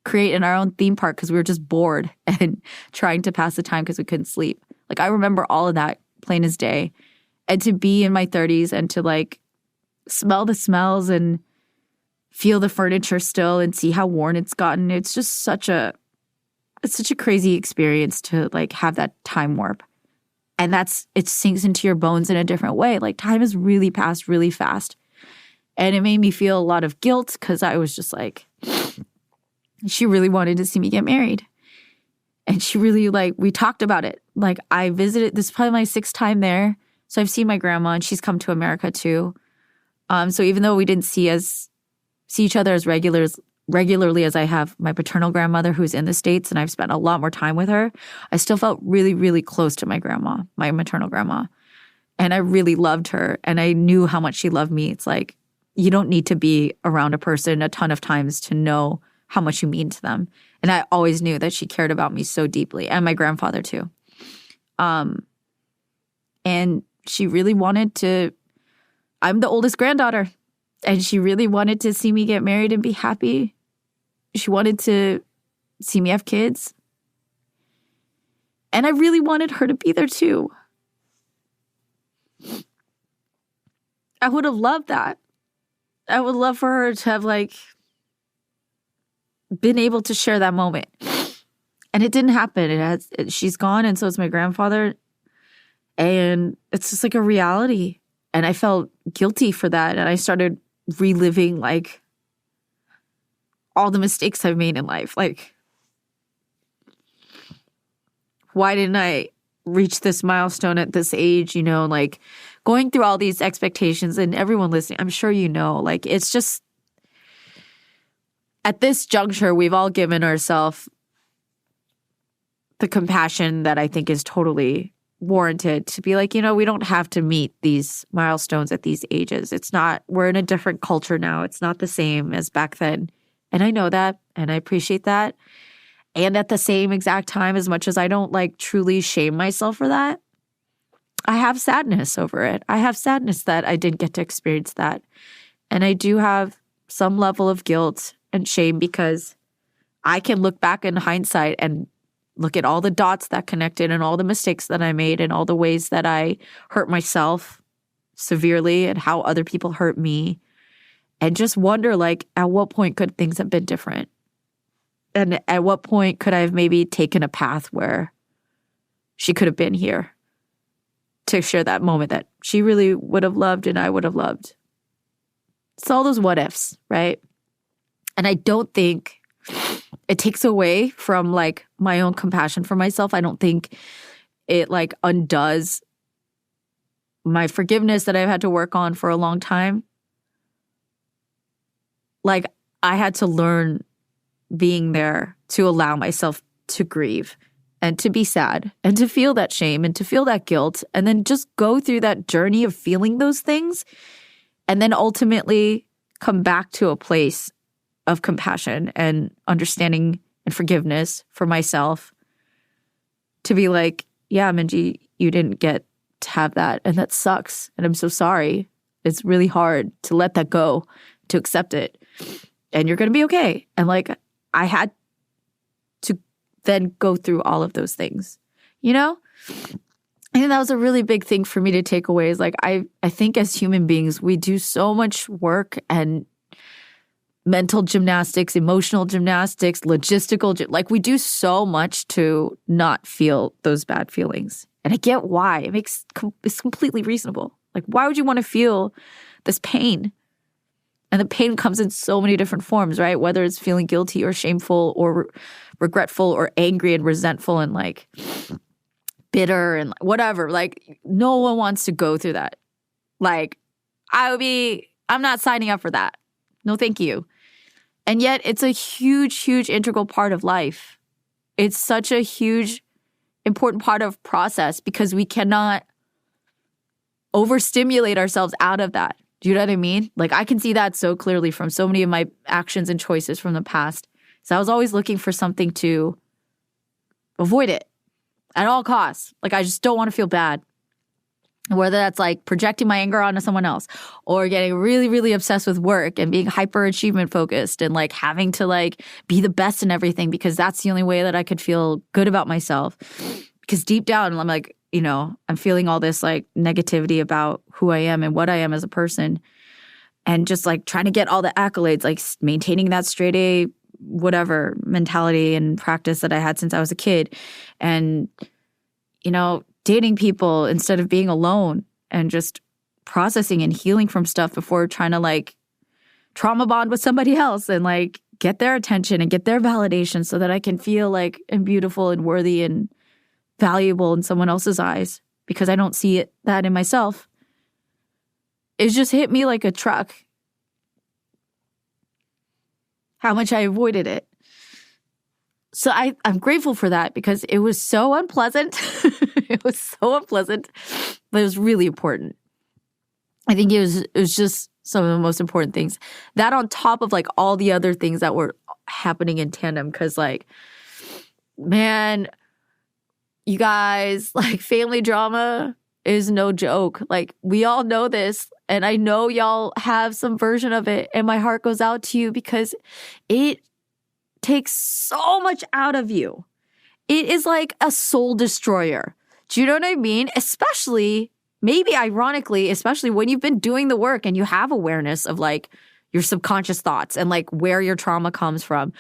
create in our own theme park because we were just bored and trying to pass the time because we couldn't sleep. Like I remember all of that plain as day. And to be in my 30s and to like smell the smells and feel the furniture still and see how worn it's gotten. It's just such a crazy experience to like have that time warp. And it sinks into your bones in a different way. Like time has really passed really fast. And it made me feel a lot of guilt because I was just like, she really wanted to see me get married. And she really we talked about it. Like I visited, this is probably my 6th time there. So I've seen my grandma and she's come to America too. So even though we didn't see each other as regularly as I have my paternal grandmother who's in the States, and I've spent a lot more time with her, I still felt really, really close to my grandma, my maternal grandma. And I really loved her, and I knew how much she loved me. It's like, you don't need to be around a person a ton of times to know how much you mean to them. And I always knew that she cared about me so deeply, and my grandfather too. And she really wanted to, I'm the oldest granddaughter. And she really wanted to see me get married and be happy. She wanted to see me have kids. And I really wanted her to be there too. I would have loved that. I would love for her to have been able to share that moment. And it didn't happen. She's gone, and so is my grandfather. And it's just like a reality. And I felt guilty for that. And I started reliving all the mistakes I've made in life. Why didn't I reach this milestone at this age? Going through all these expectations, and everyone listening, I'm sure it's just at this juncture, we've all given ourselves the compassion that I think is totally warranted to be we don't have to meet these milestones at these ages. We're in a different culture now. It's not the same as back then. And I know that, and I appreciate that. And at the same exact time, as much as I don't truly shame myself for that, I have sadness over it. I have sadness that I didn't get to experience that. And I do have some level of guilt and shame because I can look back in hindsight and look at all the dots that connected and all the mistakes that I made and all the ways that I hurt myself severely and how other people hurt me, and just wonder at what point could things have been different? And at what point could I have maybe taken a path where she could have been here to share that moment that she really would have loved and I would have loved? It's all those what ifs, right? And I don't think it takes away from my own compassion for myself. I don't think it undoes my forgiveness that I've had to work on for a long time. like I had to learn being there to allow myself to grieve and to be sad and to feel that shame and to feel that guilt and then just go through that journey of feeling those things and then ultimately come back to a place of compassion and understanding and forgiveness for myself to be like, yeah, Minji, you didn't get to have that and that sucks and I'm so sorry. It's really hard to let that go, to accept it, and you're going to be okay. And like I had to then go through all of those things, you know? I think that was a really big thing for me to take away is like I think as human beings, we do so much work and mental gymnastics, emotional gymnastics, logistical, like we do so much to not feel those bad feelings. And I get why. It's completely reasonable. Like, why would you want to feel this pain? And the pain comes in so many different forms, right? Whether it's feeling guilty or shameful or regretful or angry and resentful and like bitter and whatever. Like, no one wants to go through that. Like, I'm not signing up for that. No, thank you. And yet it's a huge, huge integral part of life. It's such a huge, important part of process because we cannot overstimulate ourselves out of that. Do you know what I mean? Like I can see that so clearly from so many of my actions and choices from the past. So I was always looking for something to avoid it at all costs. Like I just don't want to feel bad. Whether that's like projecting my anger onto someone else or getting really, really obsessed with work and being hyper achievement focused and like having to like be the best in everything because that's the only way that I could feel good about myself. Because deep down, I'm like, you know, I'm feeling all this like negativity about who I am and what I am as a person and just like trying to get all the accolades, like maintaining that straight A, whatever mentality and practice that I had since I was a kid. And, you know, dating people instead of being alone and just processing and healing from stuff before trying to like trauma bond with somebody else and like get their attention and get their validation so that I can feel like I'm beautiful and worthy and valuable in someone else's eyes because I don't see that in myself. It just hit me like a truck. How much I avoided it. So I'm grateful for that because it was so unpleasant. It was so unpleasant, but it was really important. I think it was just some of the most important things. That on top of like all the other things that were happening in tandem because like, man, you guys, like family drama is no joke. Like we all know this and I know y'all have some version of it and my heart goes out to you because it takes so much out of you. It is like a soul destroyer. Do you know what I mean? Especially, maybe ironically, especially when you've been doing the work and you have awareness of like your subconscious thoughts and like where your trauma comes from.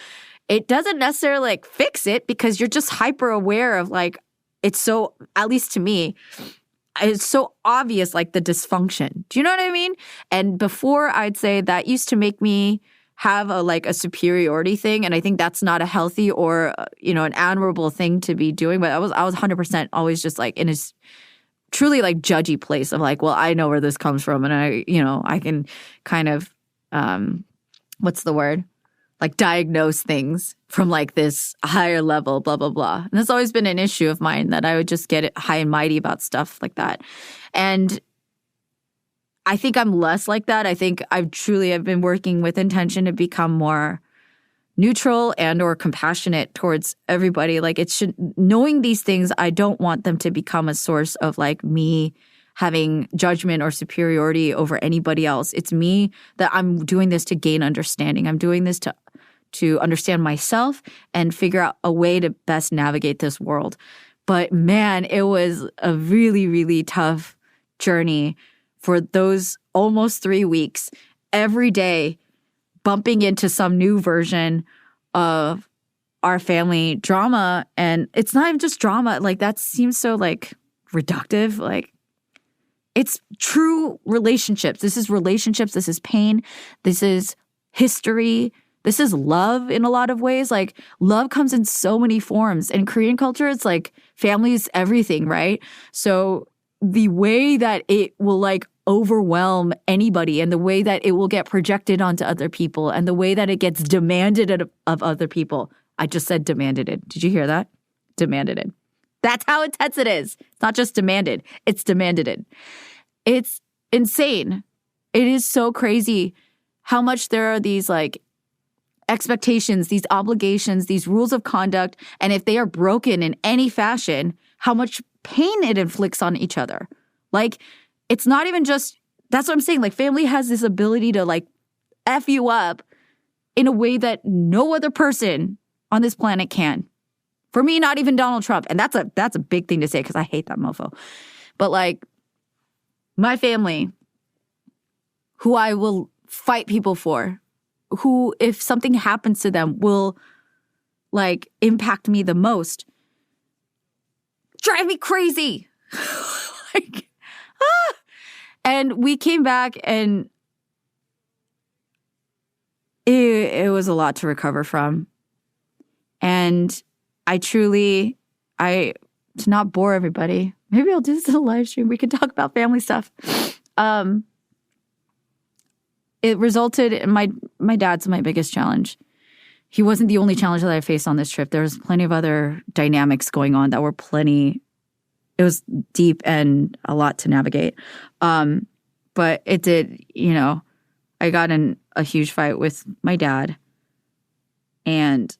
It doesn't necessarily like fix it because you're just hyper aware of like, it's so, at least to me, it's so obvious like the dysfunction. Do you know what I mean? And before I'd say that used to make me have a superiority thing. And I think that's not a healthy or, you know, an admirable thing to be doing. But I was 100% always just like in a truly like judgy place of like, well, I know where this comes from. And I can kind of, what's the word? Like diagnose things from like this higher level, blah, blah, blah. And that's always been an issue of mine that I would just get high and mighty about stuff like that. And I think I'm less like that. I think I've been working with intention to become more neutral and or compassionate towards everybody. Like knowing these things, I don't want them to become a source of like me having judgment or superiority over anybody else. It's me that I'm doing this to gain understanding. I'm doing this to understand myself and figure out a way to best navigate this world. But man, it was a really, really tough journey for those almost 3 weeks, every day bumping into some new version of our family drama. And it's not even just drama. Like that seems so like reductive. Like it's true relationships. This is relationships. This is pain. This is history. This is love in a lot of ways. Like love comes in so many forms. In Korean culture, it's like family is everything, right? So the way that it will like overwhelm anybody and the way that it will get projected onto other people and the way that it gets demanded of other people. I just said demanded it. Did you hear that? Demanded it. That's how intense it is. It's not just demanded. It's demanded it. It's insane. It is so crazy how much there are these like expectations, these obligations, these rules of conduct. And if they are broken in any fashion, how much pain it inflicts on each other. Like, it's not even just, that's what I'm saying. Like, family has this ability to like F you up in a way that no other person on this planet can. For me, not even Donald Trump. And that's a big thing to say because I hate that mofo. But like, my family, who I will fight people for, who, if something happens to them, will like impact me the most, drive me crazy. Like, And we came back and it was a lot to recover from. And to not bore everybody, maybe I'll do this in a live stream. We can talk about family stuff. It resulted in my dad's my biggest challenge. He wasn't the only challenge that I faced on this trip. There was plenty of other dynamics going on that were it was deep and a lot to navigate. But it did, I got in a huge fight with my dad. And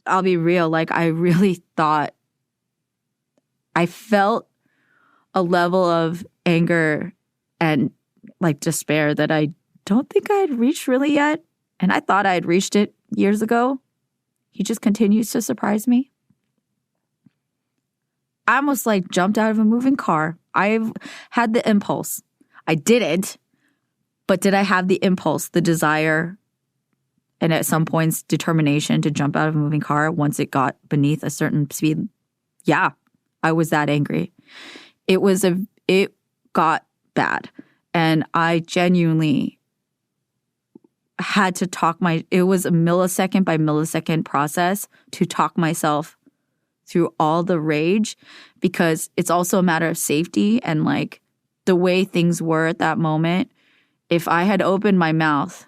I'll be real, like I really thought, I felt a level of anger and like despair that I don't think I had reached really yet. And I thought I had reached it years ago. He just continues to surprise me. I almost like jumped out of a moving car. I've had the impulse. I didn't, but did I have the impulse, the desire, and at some points determination to jump out of a moving car once it got beneath a certain speed? Yeah, I was that angry. It got bad. And I genuinely had to it was a millisecond by millisecond process to talk myself through all the rage, because it's also a matter of safety and like the way things were at that moment. If I had opened my mouth,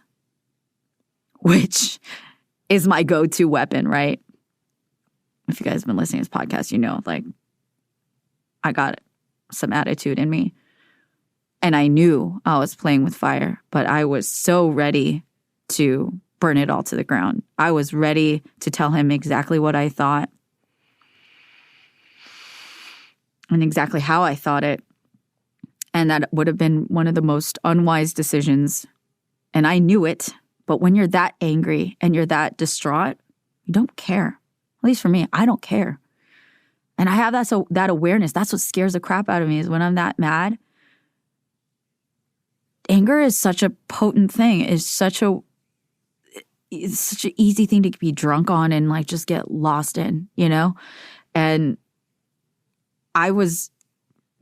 which is my go-to weapon, right? If you guys have been listening to this podcast, like I got some attitude in me. And I knew I was playing with fire, but I was so ready to burn it all to the ground. I was ready to tell him exactly what I thought and exactly how I thought it. And that would have been one of the most unwise decisions. And I knew it. But when you're that angry and you're that distraught, you don't care. At least for me, I don't care. And I have that awareness. That's what scares the crap out of me, is when I'm that mad. Anger is such a potent thing. It's such an easy thing to be drunk on and like just get lost in, And I was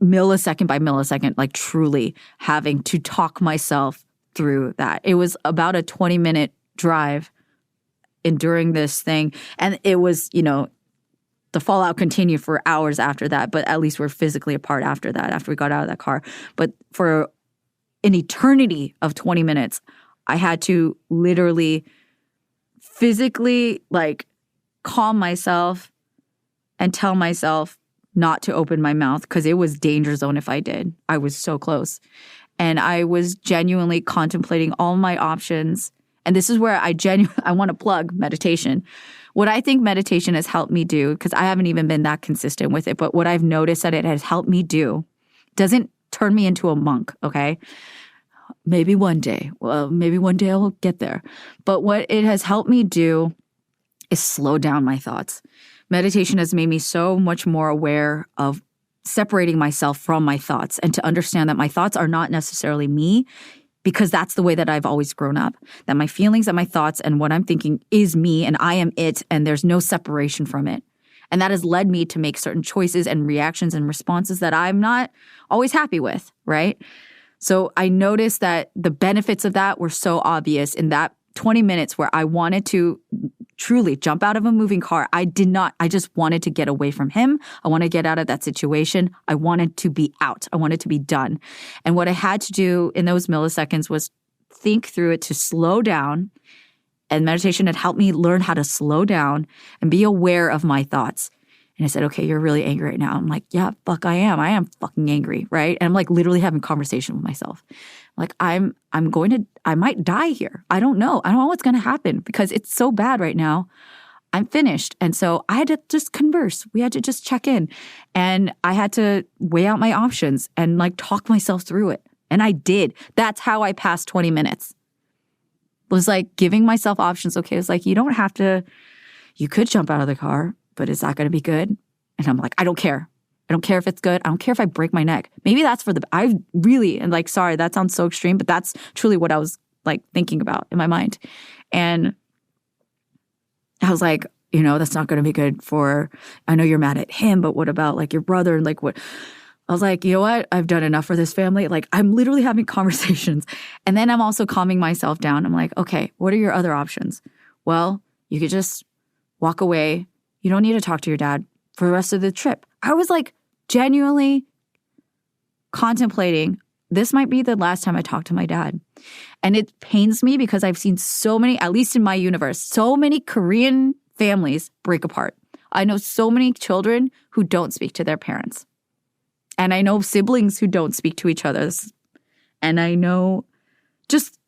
millisecond by millisecond, like truly having to talk myself through that. It was about a 20-minute drive enduring this thing. And it was, the fallout continued for hours after that, but at least we're physically apart after that, after we got out of that car. But for an eternity of 20 minutes, I had to literally physically like calm myself and tell myself not to open my mouth because it was danger zone if I did. I was so close. And I was genuinely contemplating all my options. And this is where I want to plug meditation. What I think meditation has helped me do, because I haven't even been that consistent with it, but what I've noticed that it has helped me do doesn't turn me into a monk, okay? Maybe one day. Well, maybe one day I'll get there. But what it has helped me do is slow down my thoughts. Meditation has made me so much more aware of separating myself from my thoughts and to understand that my thoughts are not necessarily me, because that's the way that I've always grown up, that my feelings and my thoughts and what I'm thinking is me and I am it, and there's no separation from it. And that has led me to make certain choices and reactions and responses that I'm not always happy with, right? So I noticed that the benefits of that were so obvious in that 20 minutes where I wanted to truly jump out of a moving car. I just wanted to get away from him. I want to get out of that situation. I wanted to be out. I wanted to be done. And what I had to do in those milliseconds was think through it, to slow down. And meditation had helped me learn how to slow down and be aware of my thoughts. And I said, okay, you're really angry right now. I'm like, yeah, fuck, I am. I am fucking angry, right? And I'm like literally having a conversation with myself. Like, I might die here. I don't know. I don't know what's going to happen because it's so bad right now. I'm finished. And so I had to just converse. We had to just check in. And I had to weigh out my options and like talk myself through it. And I did. That's how I passed 20 minutes. It was like giving myself options. Okay, it was like, you don't have to, you could jump out of the car, but is that going to be good? And I'm like, I don't care. I don't care if it's good. I don't care if I break my neck. Maybe that's and like, sorry, that sounds so extreme, but that's truly what I was like thinking about in my mind. And I was like, that's not going to be good I know you're mad at him, but what about like your brother? And like what? I was like, you know what? I've done enough for this family. Like, I'm literally having conversations. And then I'm also calming myself down. I'm like, okay, what are your other options? Well, you could just walk away. You don't need to talk to your dad for the rest of the trip. I was like genuinely contemplating, this might be the last time I talk to my dad. And it pains me because I've seen so many, at least in my universe, so many Korean families break apart. I know so many children who don't speak to their parents. And I know siblings who don't speak to each other. And I know just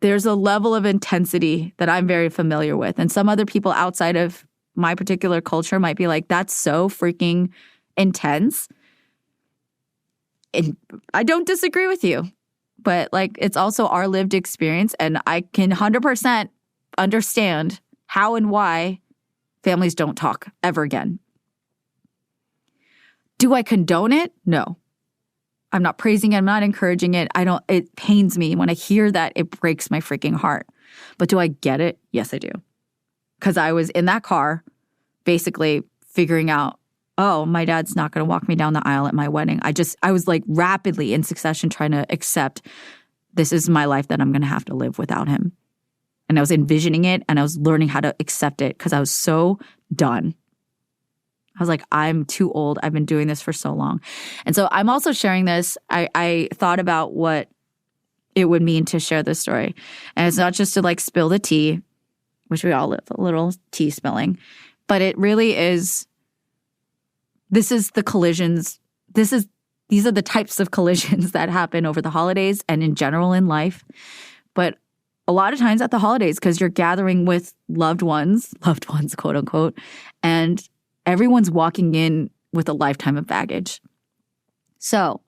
there's a level of intensity that I'm very familiar with. And some other people outside of my particular culture might be like, that's so freaking intense. And I don't disagree with you. But like, it's also our lived experience. And I can 100% understand how and why families don't talk ever again. Do I condone it? No. I'm not praising it. I'm not encouraging it. It pains me when I hear that. It breaks my freaking heart. But do I get it? Yes, I do. Because I was in that car basically figuring out, oh, my dad's not going to walk me down the aisle at my wedding. I was like rapidly in succession trying to accept this is my life that I'm going to have to live without him. And I was envisioning it and I was learning how to accept it because I was so done. I was like, I'm too old. I've been doing this for so long. And so I'm also sharing this. I thought about what it would mean to share this story. And it's not just to like spill the tea, which we all live, a little tea spilling, but it really is, this is the collisions. These are the types of collisions that happen over the holidays and in general in life. But a lot of times at the holidays, because you're gathering with loved ones, quote unquote, and everyone's walking in with a lifetime of baggage. So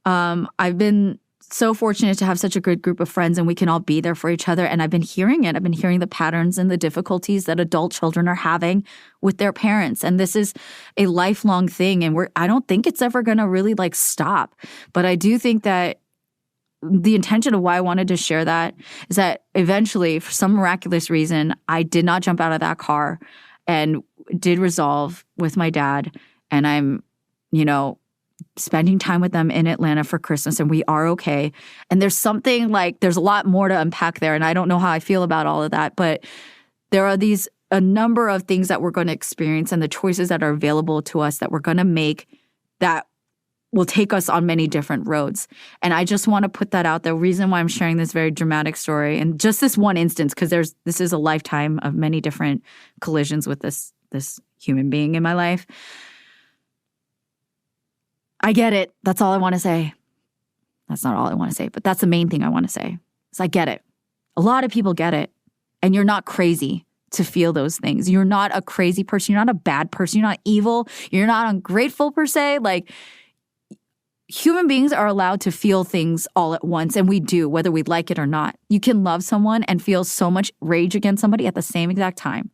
I've been so fortunate to have such a good group of friends and we can all be there for each other. And I've been hearing it. I've been hearing the patterns and the difficulties that adult children are having with their parents. And this is a lifelong thing. And I don't think it's ever going to really like stop. But I do think that the intention of why I wanted to share that is that eventually, for some miraculous reason, I did not jump out of that car and did resolve with my dad. And I'm, spending time with them in Atlanta for Christmas and we are okay. And there's something like, there's a lot more to unpack there. And I don't know how I feel about all of that, but there are a number of things that we're going to experience and the choices that are available to us that we're going to make that will take us on many different roads. And I just want to put that out there. The reason why I'm sharing this very dramatic story and just this one instance, because this is a lifetime of many different collisions with this human being in my life. I get it. That's all I want to say. That's not all I want to say, but that's the main thing I want to say. Is I get it. A lot of people get it. And you're not crazy to feel those things. You're not a crazy person. You're not a bad person. You're not evil. You're not ungrateful per se. Like, human beings are allowed to feel things all at once, and we do, whether we like it or not. You can love someone and feel so much rage against somebody at the same exact time.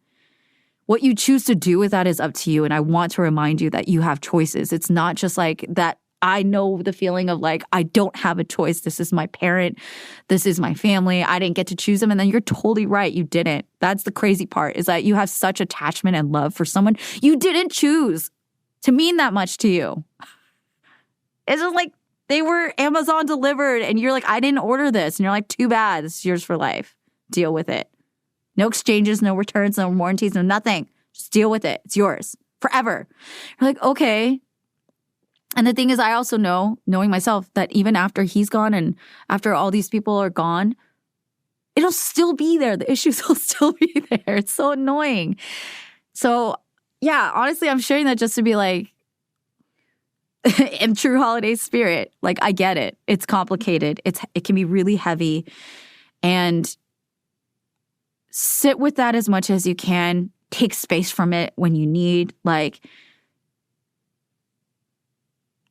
What you choose to do with that is up to you, and I want to remind you that you have choices. It's not just like that. I know the feeling of like, I don't have a choice. This is my parent. This is my family. I didn't get to choose them. And then you're totally right. You didn't. That's the crazy part, is that you have such attachment and love for someone you didn't choose to mean that much to you. It's just like they were Amazon delivered and you're like, I didn't order this. And you're like, too bad. This is yours for life. Deal with it. No exchanges, no returns, no warranties, no nothing. Just deal with it. It's yours forever. You're like, okay. And the thing is, I also know, knowing myself, that even after he's gone and after all these people are gone, it'll still be there. The issues will still be there. It's so annoying. So, yeah, honestly, I'm sharing that just to be like, in true holiday spirit, like, I get it. It's complicated. It can be really heavy. And sit with that as much as you can. Take space from it when you need. Like,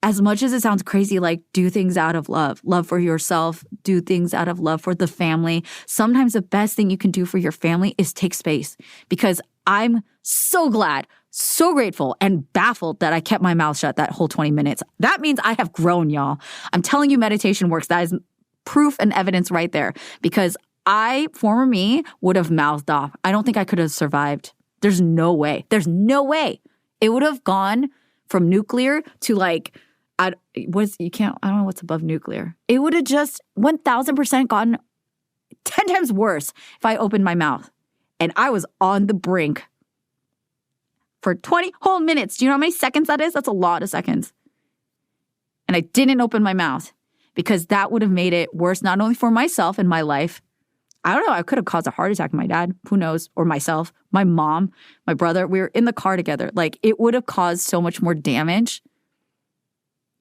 as much as it sounds crazy, like, do things out of love for yourself, do things out of love for the family. Sometimes the best thing you can do for your family is take space, because I'm so glad, so grateful, and baffled that I kept my mouth shut that whole 20 minutes. That means I have grown, y'all. I'm telling you, meditation works. That is proof and evidence right there, because former me, would have mouthed off. I don't think I could have survived. There's no way. There's no way. It would have gone from nuclear to like, I don't know what's above nuclear. It would have just 1,000% gotten 10 times worse if I opened my mouth. And I was on the brink for 20 whole minutes. Do you know how many seconds that is? That's a lot of seconds. And I didn't open my mouth because that would have made it worse, not only for myself and my life. I don't know. I could have caused a heart attack in my dad. Who knows? Or myself, my mom, my brother. We were in the car together. Like, it would have caused so much more damage.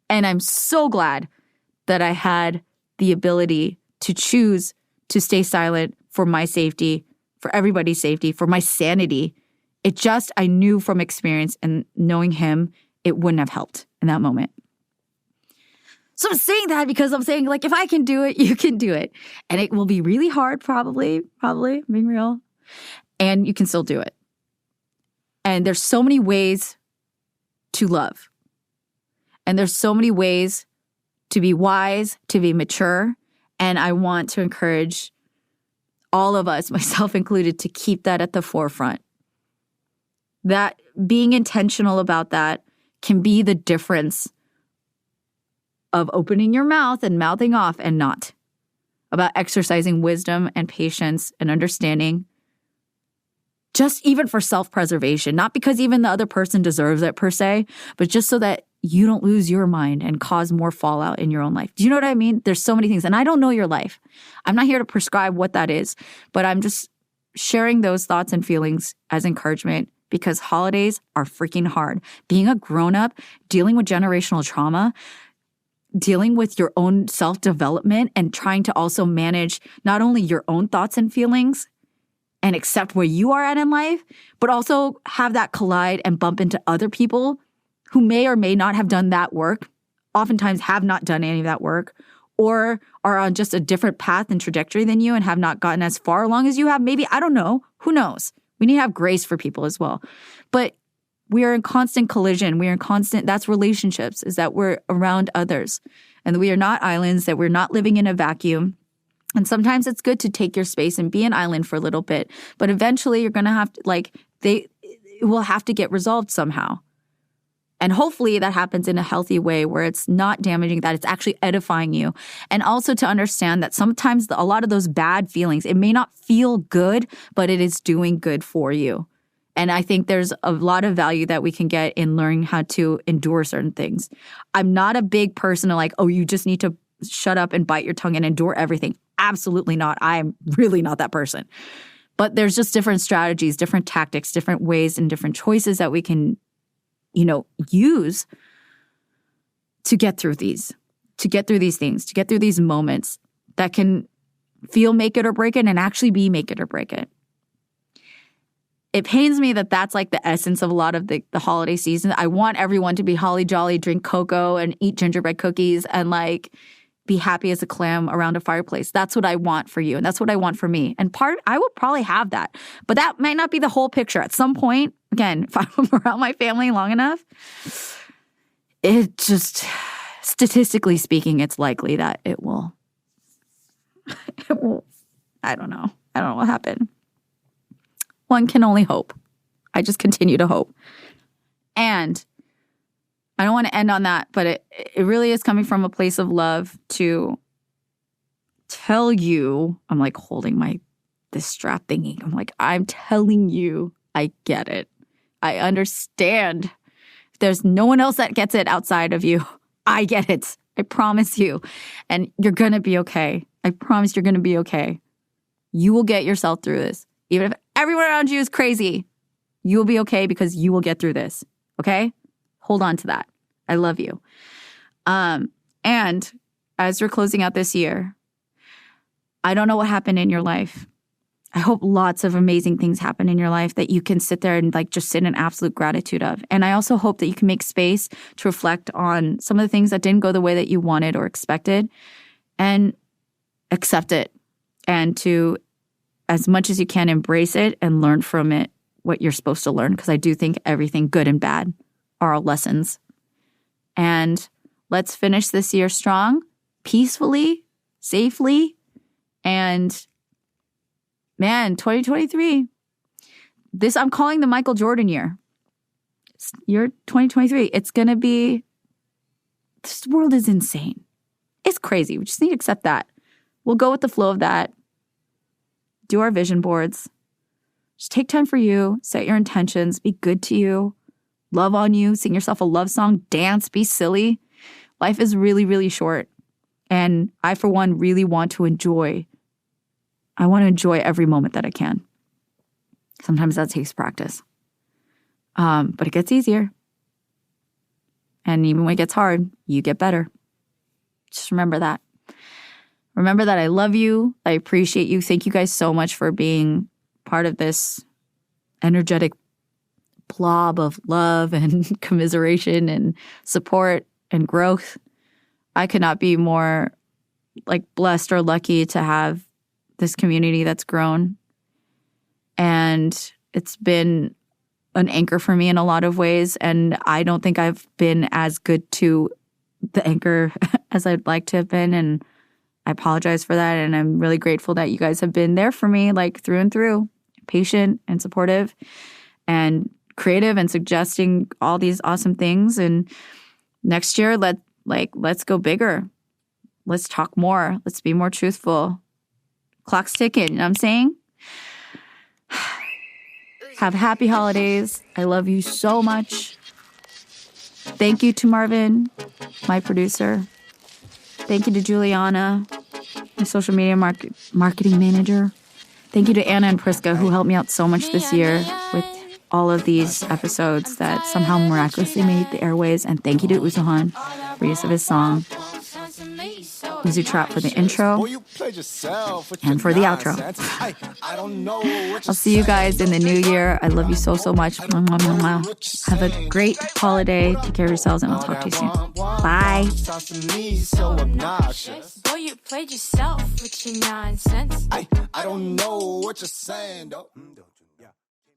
And I'm so glad that I had the ability to choose to stay silent for my safety, for everybody's safety, for my sanity. I knew from experience and knowing him, it wouldn't have helped in that moment. So I'm saying that because I'm saying, like, if I can do it, you can do it. And it will be really hard, probably, being real. And you can still do it. And there's so many ways to love. And there's so many ways to be wise, to be mature. And I want to encourage all of us, myself included, to keep that at the forefront. That being intentional about that can be the difference of opening your mouth and mouthing off and not. About exercising wisdom and patience and understanding. Just even for self-preservation. Not because even the other person deserves it per se, but just so that you don't lose your mind and cause more fallout in your own life. Do you know what I mean? There's so many things. And I don't know your life. I'm not here to prescribe what that is. But I'm just sharing those thoughts and feelings as encouragement, because holidays are freaking hard. Being a grown-up, dealing with generational trauma, dealing with your own self-development, and trying to also manage not only your own thoughts and feelings and accept where you are at in life, but also have that collide and bump into other people who may or may not have done that work, oftentimes have not done any of that work, or are on just a different path and trajectory than you and have not gotten as far along as you have. Maybe, I don't know. Who knows? We need to have grace for people as well. But we are in constant collision. We are in constant, that's relationships, is that we're around others. And we are not islands, that we're not living in a vacuum. And sometimes it's good to take your space and be an island for a little bit. But eventually you're going to have to, it will have to get resolved somehow. And hopefully that happens in a healthy way where it's not damaging, that it's actually edifying you. And also to understand that sometimes a lot of those bad feelings, it may not feel good, but it is doing good for you. And I think there's a lot of value that we can get in learning how to endure certain things. I'm not a big person of like, oh, you just need to shut up and bite your tongue and endure everything. Absolutely not. I'm really not that person. But there's just different strategies, different tactics, different ways and different choices that we can use to get through these things, to get through these moments that can feel make it or break it and actually be make it or break it. It pains me that that's like the essence of a lot of the holiday season. I want everyone to be holly jolly, drink cocoa and eat gingerbread cookies and like be happy as a clam around a fireplace. That's what I want for you. And that's what I want for me. And I will probably have that. But that might not be the whole picture. At some point, again, if I'm around my family long enough, it just, statistically speaking, it's likely that it will, I don't know what will happen. One can only hope. I just continue to hope. And I don't want to end on that, but it really is coming from a place of love to tell you, I'm like holding my this strap thingy. I'm like, I'm telling you, I get it. I understand. There's no one else that gets it outside of you. I get it. I promise you. And you're going to be okay. I promise you're going to be okay. You will get yourself through this. Even if everyone around you is crazy, you will be okay because you will get through this. Okay? Hold on to that. I love you. And as you're closing out this year, I don't know what happened in your life. I hope lots of amazing things happen in your life that you can sit there and like just sit in absolute gratitude of. And I also hope that you can make space to reflect on some of the things that didn't go the way that you wanted or expected and accept it. And to, as much as you can, embrace it and learn from it what you're supposed to learn. Because I do think everything good and bad are all lessons. And let's finish this year strong, peacefully, safely, and man, 2023. This I'm calling the Michael Jordan year. Year 2023. It's going to be, this world is insane. It's crazy. We just need to accept that. We'll go with the flow of that. Do our vision boards. Just take time for you. Set your intentions. Be good to you. Love on you. Sing yourself a love song. Dance. Be silly. Life is really, really short. And I, for one, really want to enjoy. I want to enjoy every moment that I can. Sometimes that takes practice. But it gets easier. And even when it gets hard, you get better. Just remember that. Remember that I love you. I appreciate you. Thank you guys so much for being part of this energetic blob of love and commiseration and support and growth. I could not be more like blessed or lucky to have this community that's grown. And it's been an anchor for me in a lot of ways. And I don't think I've been as good to the anchor as I'd like to have been. And I apologize for that. And I'm really grateful that you guys have been there for me, like through and through, patient and supportive and creative and suggesting all these awesome things. And next year, let's go bigger. Let's talk more. Let's be more truthful. Clock's ticking, you know what I'm saying? Have happy holidays. I love you so much. Thank you to Marvin, my producer. Thank you to Juliana, my social media marketing manager. Thank you to Anna and Priska, who helped me out so much this year with all of these episodes that somehow miraculously made the airways. And thank you to Uzuhan for use of his song, Uzutrap, for the intro and for the outro. I'll see you guys in the new year. I love you so, so much. Have a great holiday. Take care of yourselves, and I'll talk to you soon. Bye. Boy, you played yourself with your nonsense. I don't know what you're saying, though.